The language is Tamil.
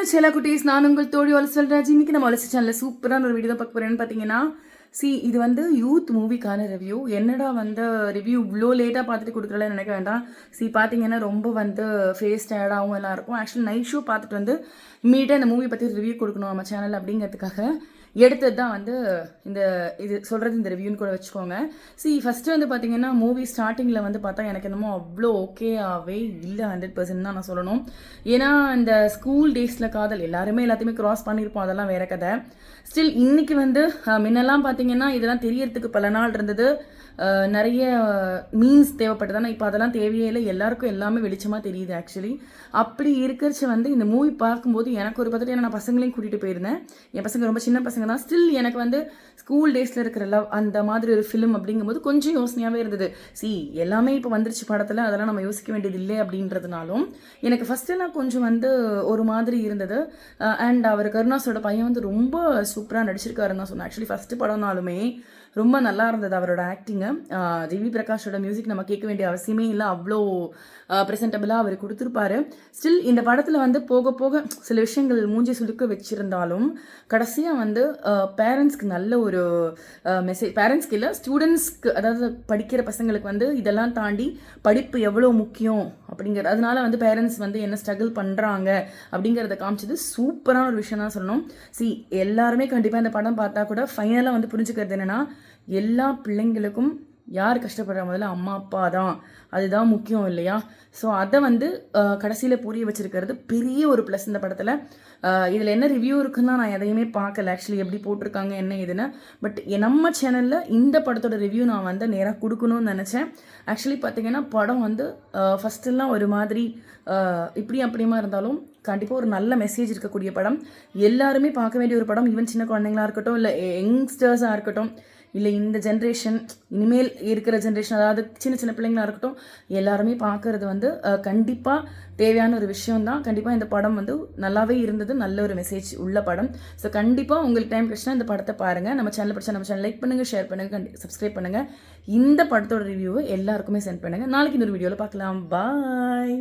ஹலோ செல்லா குட்டீஸ், நான் உங்கள் தோழி ஒலசல்ராஜ். இன்னைக்கு நம்ம ஒலசி சேனலில் சூப்பரான ஒரு வீடியோ தான் பார்க்க போகிறேன்னு பார்த்தீங்கன்னா, இது வந்து யூத் மூவிக்கான ரிவ்யூ. என்னடா வந்து ரிவ்யூ இவ்வளோ லேட்டாக பார்த்துட்டு கொடுக்குறல நினைக்க வேண்டாம். பார்த்தீங்கன்னா ரொம்ப வந்து ஃபேஸ் டயர்டாகவும் எல்லாம் இருக்கும். ஆக்சுவலி நைட் ஷோ பார்த்துட்டு வந்து இம்மீடியட்டாக இந்த மூவி பற்றி ரிவ்யூ கொடுக்கணும் நம்ம சேனல் அப்படிங்கிறதுக்காக எடுத்தது தான் வந்து இது சொல்கிறது இந்த ரிவ்யூன்னு கூட வச்சுக்கோங்க. ஃபஸ்ட்டு வந்து பார்த்தீங்கன்னா மூவி ஸ்டார்டிங்கில் வந்து பார்த்தா எனக்கு என்னமோ அவ்வளோ ஓகேயாகவே இல்லை, 100% தான் நான் சொல்லணும். ஏன்னா இந்த ஸ்கூல் டேஸில் காதல் எல்லாருமே எல்லாத்தையுமே க்ராஸ் பண்ணியிருப்போம், அதெல்லாம் வேற கதை. ஸ்டில் இன்னைக்கு வந்து முன்னெல்லாம் பார்த்தீங்கன்னா இதெல்லாம் தெரியறதுக்கு பல நாள் இருந்தது, நிறைய மீன்ஸ் தேவைப்பட்டது. ஆனால் இப்போ அதெல்லாம் தேவையே இல்லை, எல்லாருக்கும் எல்லாமே வெளிச்சமாக தெரியுது. ஆக்சுவலி அப்படி இருக்கிறச்சு வந்து இந்த மூவி பார்க்கும்போது எனக்கு ஒரு பார்த்துட்டு நான் பசங்களையும் கூட்டிகிட்டு போயிருந்தேன். என் பசங்க ரொம்ப சின்ன பசங்க தான். ஸ்டில் எனக்கு வந்து ஸ்கூல் டேஸில் இருக்கிற லவ் அந்த மாதிரி ஒரு ஃபிலிம் அப்படிங்கும்போது கொஞ்சம் யோசனையாகவே இருந்தது. எல்லாமே இப்போ வந்துருச்சு படத்தில், அதெல்லாம் நம்ம யோசிக்க வேண்டியது இல்லை அப்படின்றதுனாலும் எனக்கு ஃபஸ்ட்டெல்லாம் கொஞ்சம் வந்து ஒரு மாதிரி இருந்தது. அண்ட் அவர் கருணாஸோட பையன் வந்து ரொம்ப சூப்பராக நடிச்சிருக்காருன்னு தான் சொன்னேன். ஆக்சுவலி ஃபஸ்ட்டு படம்னாலுமே ரொம்ப நல்லா இருந்தது அவரோட ஆக்டிங்கு. ஜிவி பிரகாஷோட மியூசிக் நம்ம கேட்க வேண்டிய அவசியமே இல்லை, அவ்வளோ ப்ரெசென்டபிளாக அவர் கொடுத்துருப்பாரு. ஸ்டில் இந்த படத்தில் வந்து போக போக சில விஷயங்கள் மூஞ்சி சுலுக்க வச்சுருந்தாலும் கடைசியாக வந்து பேரண்ட்ஸ்க்கு நல்ல ஒரு மெசேஜ், பேரண்ட்ஸ்க்கு இல்லை ஸ்டூடெண்ட்ஸ்க்கு, அதாவது படிக்கிற பசங்களுக்கு வந்து இதெல்லாம் தாண்டி படிப்பு எவ்வளோ முக்கியம் அப்படிங்கிறது, அதனால வந்து பேரண்ட்ஸ் வந்து என்ன ஸ்ட்ரகிள் பண்ணுறாங்க அப்படிங்கிறத காமிச்சது சூப்பரான ஒரு விஷயம் தான் சொல்லணும். எல்லாருமே கண்டிப்பாக இந்த படம் பார்த்தா கூட ஃபைனலாக வந்து புரிஞ்சுக்கிறது என்னென்னா, எல்லா பிள்ளைங்களுக்கும் யார் கஷ்டப்படுற முதல்ல அம்மா அப்பா தான், அதுதான் முக்கியம் இல்லையா? ஸோ அதை வந்து கடைசியில் புரிய வச்சிருக்கிறது பெரிய ஒரு ப்ளஸ் இந்த படத்தில். இதில் என்ன ரிவ்யூ இருக்குன்னா நான் எதையுமே பார்க்கல ஆக்சுவலி, எப்படி போட்டிருக்காங்க என்ன இதுன்னு. பட் நம்ம சேனலில் இந்த படத்தோட ரிவ்யூ நான் வந்து நேராக கொடுக்கணும்னு நினச்சேன். ஆக்சுவலி பார்த்தீங்கன்னா படம் வந்து ஃபஸ்ட்டெல்லாம் ஒரு மாதிரி இப்படி அப்படியுமா இருந்தாலும் கண்டிப்பாக ஒரு நல்ல மெசேஜ் இருக்கக்கூடிய படம், எல்லாருமே பார்க்க வேண்டிய ஒரு படம். ஈவன் சின்ன குழந்தைங்களா இருக்கட்டும், இல்லை யங்ஸ்டர்ஸாக இருக்கட்டும், இல்லை இந்த ஜென்ரேஷன் இனிமேல் இருக்கிற ஜென்ரேஷன், அதாவது சின்ன சின்ன பிள்ளைங்களாக இருக்கட்டும், எல்லாருமே பார்க்குறது வந்து கண்டிப்பாக தேவையான ஒரு விஷயம்தான். கண்டிப்பாக இந்த படம் வந்து நல்லாவே இருந்தது, நல்ல ஒரு மெசேஜ் உள்ள படம். ஸோ கண்டிப்பாக உங்களுக்கு டைம் கிடைச்சுன்னா இந்த படத்தை பாருங்கள். நம்ம சேனல் படிச்சா நம்ம சேனல் லைக் பண்ணுங்கள், ஷேர் பண்ணுங்கள், சப்ஸ்கிரைப் பண்ணுங்கள். இந்த படத்தோட ரிவ்யூவை எல்லாருக்குமே சென்ட் பண்ணுங்கள். நாளைக்கு இன்னொரு வீடியோவில் பார்க்கலாம். பாய்.